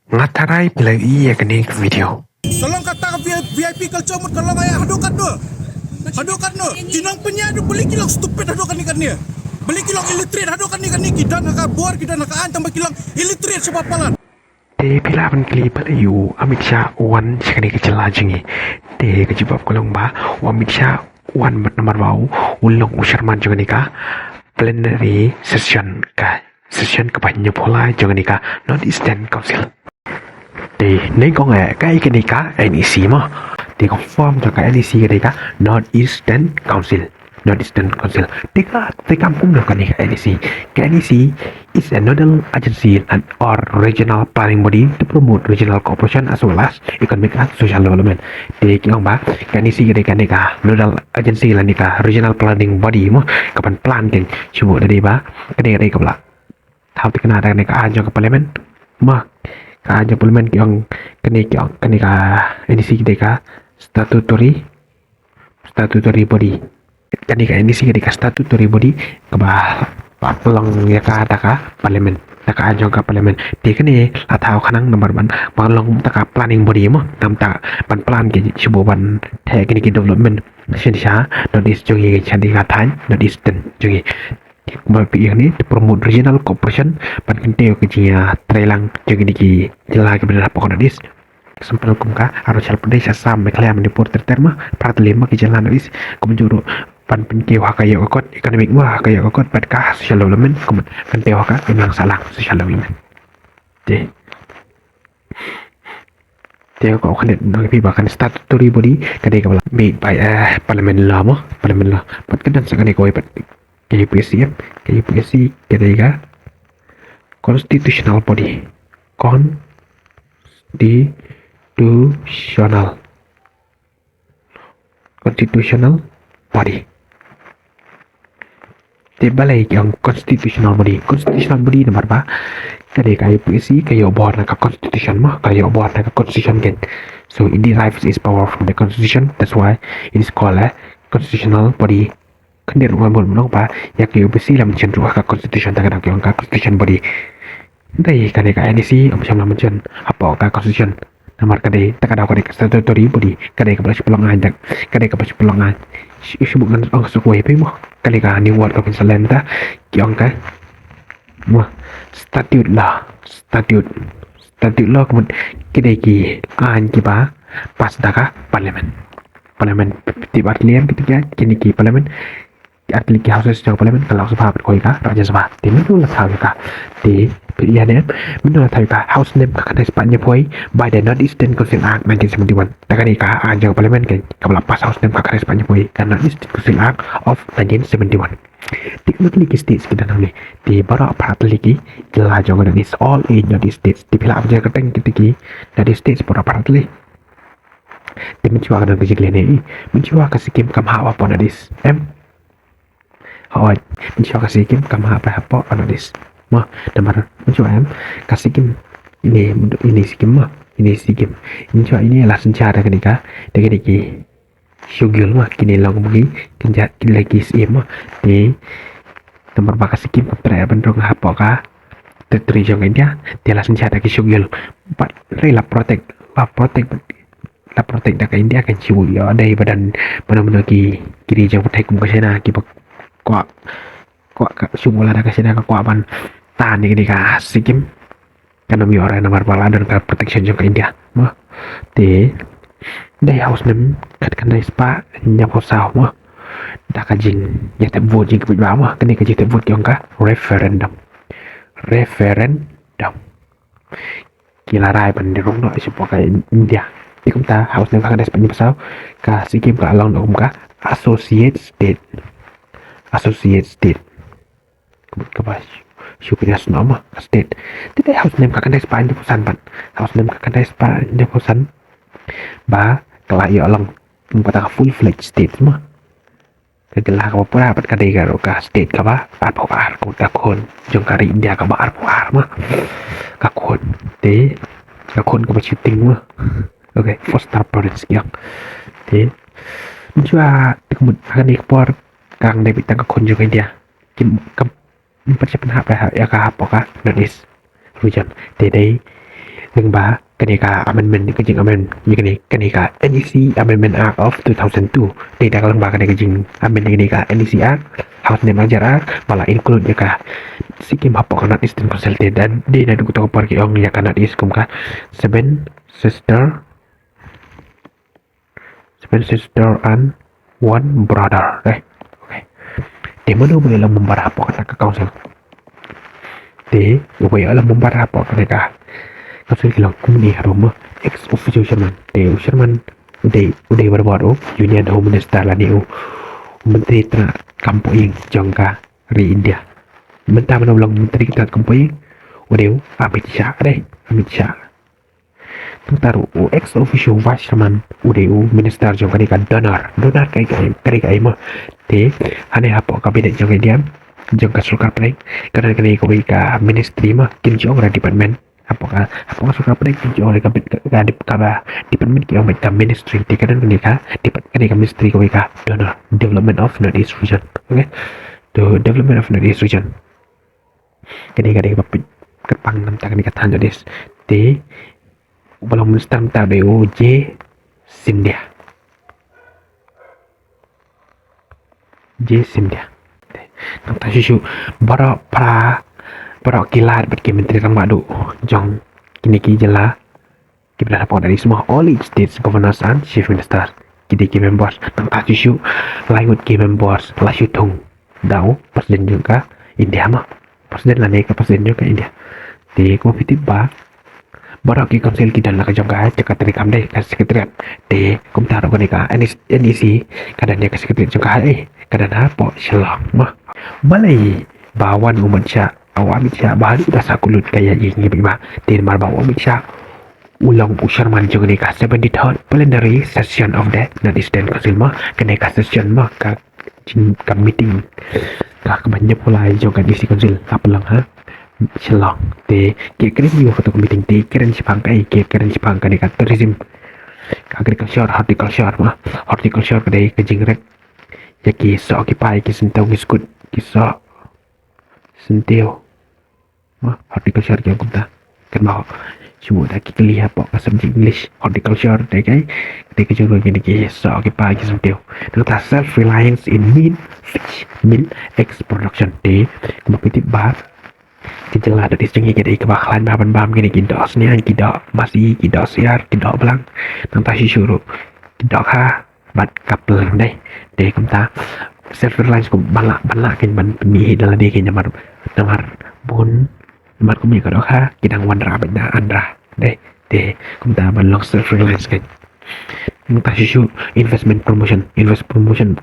Ngatarai bilang iya ke nih video. Tolong kata VIP culture mood kalau ayah hadukan tu. Hadukan tu. Jinang penyak tu beli kilang stupid hadukan ikan ni. Beli kilang illiterate hadukan ikan ni. Kita nak buar kita nak tambah kilang illiterate sebab palan. Te pila ban kli pala yu Amit Shah wan sekali kecela jengi. Te kejibab kolong ba Amit Shah wan nomor bau ulong usharman juga nika. Plenary session kebanyakan pola juga nika Northeastern Council. Thì nên có nghệ cái này cả NEC mà thì có form cho cái NEC cái này cả Northeastern Council tức là tất cả cũng được cái này cái NEC. Cái NEC is a nodal agency and or regional planning body to promote regional cooperation as well as economic and social development. Thì cái ông bác cái NEC cái này cả nodal agency là này cả regional planning body mà các bạn plan cái chủ đề đây bác cái này các bạn thao tác cái này cả cho các parliament mà aja parlimen yang kenika NEC kenika statutory body kenika NEC kenika statutory body kebah pelang ya ka taka parlimen taka aja ka parlimen di kene atau kanang nomor ban long taka planning body mo tam ta ban plan ke sibo ban the kene development sha notice jogi chandi ka than notice ten jogi Mapi yang ni promote regional cooperation pan kenteo ke jia trailang jadi di jela ke benar pokok nadis sampai kumka Arunachal Pradesh Assam Meghalaya Manipur terterma prat lima ke jalan nadis kemenjuru pan penkeu hakaya okot economic wah hakaya okot pat ka social development kemen kenteo ka memang salah social development de dia kau kan nak pi bahkan statutory body kadai ka made by parliament law pat kedan sakane koi pat KPSC ketiga constitutional body body tebalai yang constitutional body nomor ba kadai KPSC kayo board na constitution mah kayo board na constitution gen so it derives its power from the constitution. That's why it is called a constitutional body. Kendir umum menong pa yak yu besi lam chen ruah ka constitution ta ka constitution body dai ka ne ka NEC am cham lam chen apa ka constitution namar ka dai ta ka daw ka statutory body ka dai ka belas pelongan dak ka dai ka belas pelongan isu bukan ang sukuai pe mo ka dai ka ni word of Queensland ta kyong ka mo statute law kemun ki dai ki an ki ba pas da ka parliament tibat liam gitu ya kini ki parliament atliki houses jauh parlimen kalau sebab berkoi ka raja sebab di mana lah tahu ka di pilihan ni mana tahu ka house name ka kadai sepatnya poi by the Northeastern Council Act 1971 tak ni ka jauh parlimen kan kalau pas house name ka kadai sepatnya poi dan Northeastern Council Act of 1971 di Northeastern states kita namanya di barak paratliki jelas jauh dan is all in Northeastern states di pihak aja keteng ketiki Northeastern states barak paratli di mencuba dengan kejadian ini mencuba ke Sikkim kamha apa nadis Hoi, mencoba kasih Kim kamha apa anodis mah nomor mencoba kasih Kim ini Sikkim mah ini Sikkim mencoba ini adalah sejarah ketika ki Shugul mah kini long bagi kenjat lagi sim mah di nomor bakas Sikkim kaptra bendong apa ka terjong India dia adalah sejarah ki Shugul but rela protect dak India kan ciu ya dari badan mana ki kiri jauh thai kum ka China ki kok sumula dah kasih dah kok ban tan ni ka Sikkim kan mi orang nomor bala dan ka protection jong India mah te dai house nem kat kan dai spa nya ko sao mah dah ka jing ya te vote jing ke ba mah kan ni ka jing te vote jong ka referendum kila rai ban di rong no sipo ka India di kumta house nem ka dai spa nya pasau ka Sikkim ka along no ka associate state kepas supaya nama state tidak harus nem kakak despan di pusan ban harus nem kakak despan di pusan ba kelai along pada full fledged state mah kegelah kau pura dapat kadai karo ka state kaba arpoar ko takon jong kari India kaba arpoar mah kakon ko shooting mah okay foster parents yang te mencoba kemudian akan ekspor kang David tang kon juga dia kim persiapan apa ya ka apa ka notice hujan tedai Nâng ba Kaneka Amendment Kajing Amendment Yikani Kaneka NEC Amendment Act of 2002 Di dalam ba Kaneka Jing Amendment Kaneka NEC Act House Name Ajar Act Malah include Yaka Sikim Hapok Kanat Eastern Consulted Dan di Nadu Kutoko Parki Ong Yakanat Iskum ka Seven Sister and One Brother okay. Di mana boleh lah membara Hapok Kanat ke Council Di boleh lah membara Hapok Kaneka Council kilang kumni haruma ex officio Sherman de Sherman udah berbaro Union Home Minister lah dia menteri tra kampoing jangka ri India mentah mana ulang menteri tra kampoing udah Amit Shah taru ex officio Vice Sherman udah minister jangka ni kan donor kai mah de ane apa kabinet jangka diam jangka sulkar play karena kini kau ka ministry mah Kim Jong Un department apakah suka break oleh department yang mereka ministry di kanan mereka department ministry mereka donor development of Northeast region okay the development of Northeast region ketika kepang nam tak nikatan jadi di belum menstam tak J Sindia nam tak susu bara kilat bagi menteri Ramadu jong kini jela kita dapat dari semua all states governors and chief ministers kita members tentang isu lain members lalu tung dau presiden juga India mah presiden lah nih presiden juga India di komite ba barak ki konsel kita nak jaga cakap terikam deh ke sekretariat di komite organika NEC kadang dia ke sekretariat juga kadang apa selang mah balai bawan umat Syah Amit Shah baru dah sakulut kayak ini bima din marbawa Amit Shah ulang Sherman juga ni ka 73rd plenary session of the Northeastern Council mah kena ka session mah ka meeting ka banyak pula juga di council apa lang ha Shalong de kira ni foto meeting de kira Jepang ni ka tourism agriculture horticulture kadai ka jingrek ya ki so occupy ki sentau ki skut ki so senteu horticulture yang kumta kan mau cuma dah kita lihat apa subjek English horticulture deh kan kita juga gini so okay pagi senteu kita self reliance in milk eggs production deh kemudian bah kejelah dari segi kita kebakalan bahan gini kita asnya kita masih kita siar kita belang nanti suruh kita kah bat couple deh kumta self reliance kum balak kan ban ni dalam dia namar bon nomor kami kalau kita wandra benda andra deh kumta ban long self reliance kan kita susu investment promotion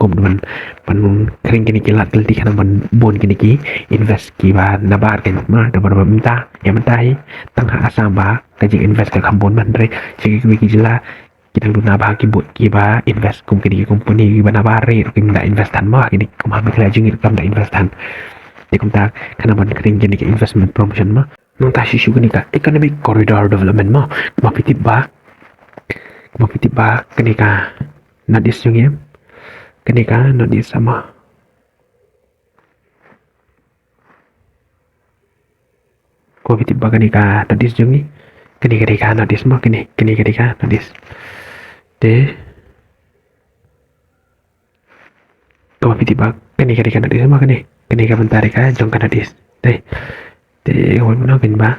kum dengan pan kering kini kilat kelti kan ban bon kini invest kiba nabar kan mah dapat minta yang mentai tengah asam ba kaji invest ke kambon mandre segi wiki jela kita guna bagi buat kiba invest kum kini company kiba nabari kita investan mah kini kum hamil lagi kita investan di kumta kanaman kering gini ke investment promotion mah nang tashi shuga nika economic corridor development mah mapiti ba kenika nadis yung yem kenika nadis sama mapiti ba kenika nadis yung ni kenika nadis mah kenika nadis de mapiti ba kenika nadis mah kenika bentar ka jong kanadis de wala mo na ba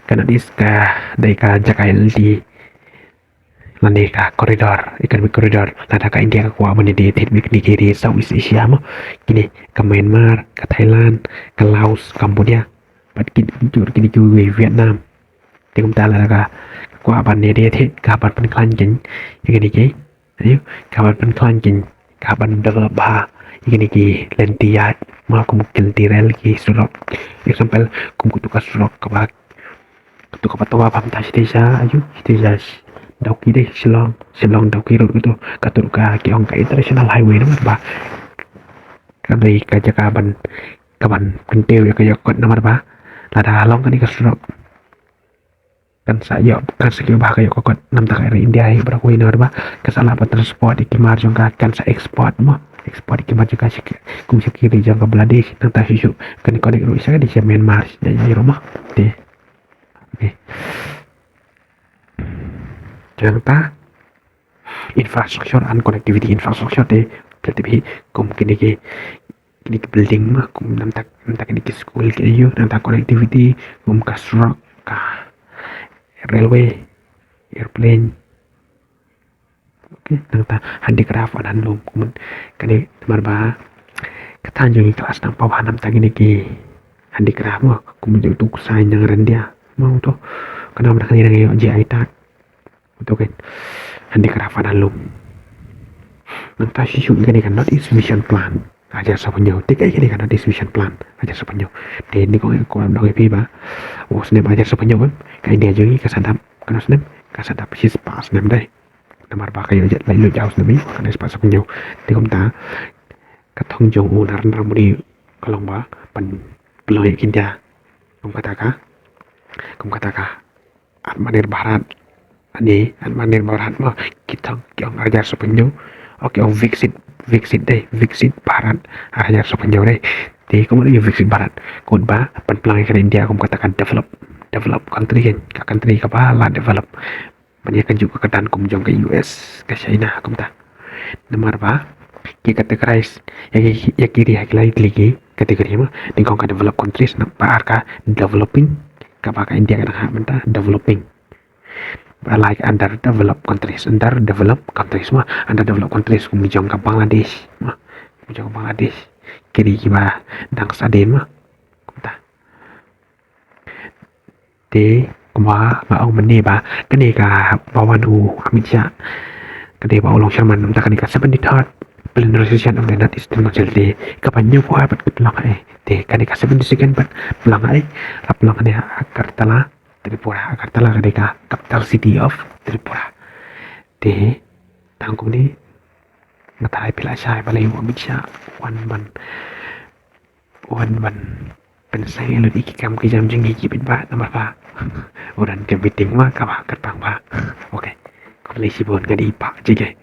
kanadis ka dai ka jakail di lande ka koridor economic corridor nada ka India ka kuwa mani di teknik di kiri Southeast Asia mo kini ka Myanmar ka Thailand ka Laos Cambodia pat kini juga Vietnam di kum tala ka kuwa ban ne de ka ban pen klan kin kini ayo ka ban pen klan kin ka ban develop ba ini lentiat mau kemungkinan tirel ki surok example kumkutuka surok kabak kutuka patawa pamtas desa ayo desa dauki deh silong dauki road itu katuruka ki ong ka international highway nama ba kadai kaja kaban penteu ya kaja kot nama ba lada long kan surok kan saya kan sekian bah kayak kokot nam tak air India ai berapa ini ba kesalahan transport ikimar jong kan sa export mah ekspor ikimar juga sih kum kiri jangka Bangladesh nanti susu kan konek rusak di Myanmar jadi rumah deh oke Jangan ta infrastruktur and connectivity infrastruktur de berarti kum kini ke building mah kum namtak kini ke school ke yo namtak connectivity kum kasro ka railway airplane oke namtak handicraft anan lum kum kani marba katan yung kelas nang bawah namtak kini ke handicraft mah kum yung tuk sign yang rendia mau to kenapa nak kini ngayon GI tag itu kan handicraft anan lum namtak sisu kini kan not is vision plan ajar sabanyo tiga kini kan not is vision plan ajar sabanyo de ni ko dong pi ba wo snem ajar sabanyo kan kai dia jongi kasadap kan snem kasadap sis pas nem dai namar ba kayo jet lai lu jaus nabi kan pas sabanyo de kom ta katong jong unar namuri kalong ba pan peloy kinja kum kata ka manir barat ani manir barat mah kita yang ajar sabanyo oke Vixit barat ajar sabanyo deh di kemudian Vixit barat kod ba pan pelangi ke India kum katakan develop country kan country ka la develop banyak juga kedan kum jong ke US ke China kum ta nomor ba ki categorize ya kiri lagi kategori mah di kong ka develop countries na pa ka developing ka India kan ha menta developing like underdeveloped countries mah underdeveloped countries kumijong ka Bangladesh kiri kiba dang saden mah kumta de kuma ba ong mani ba kani ka bawanu Amit Shah kani ba ulong Sherman namta kani ka 73rd plenary of the Northeastern Council de kapanyo ko apat kutlang de kani ka 72nd but pulang pulang ni Agartala Tripura Agartala kani ka capital city of Tripura de tangkum ni ngatai pila syai balai Amit Shah wan banเป็นไซล์หรืออีกกรรมกิจกรรมจึงกี่เป็นบ้าน้ำมันบ้าอุดันจะไปติงว่ากับว่ากันปังบ้าโอเคก็เลยชิบอนกันอีปะจริง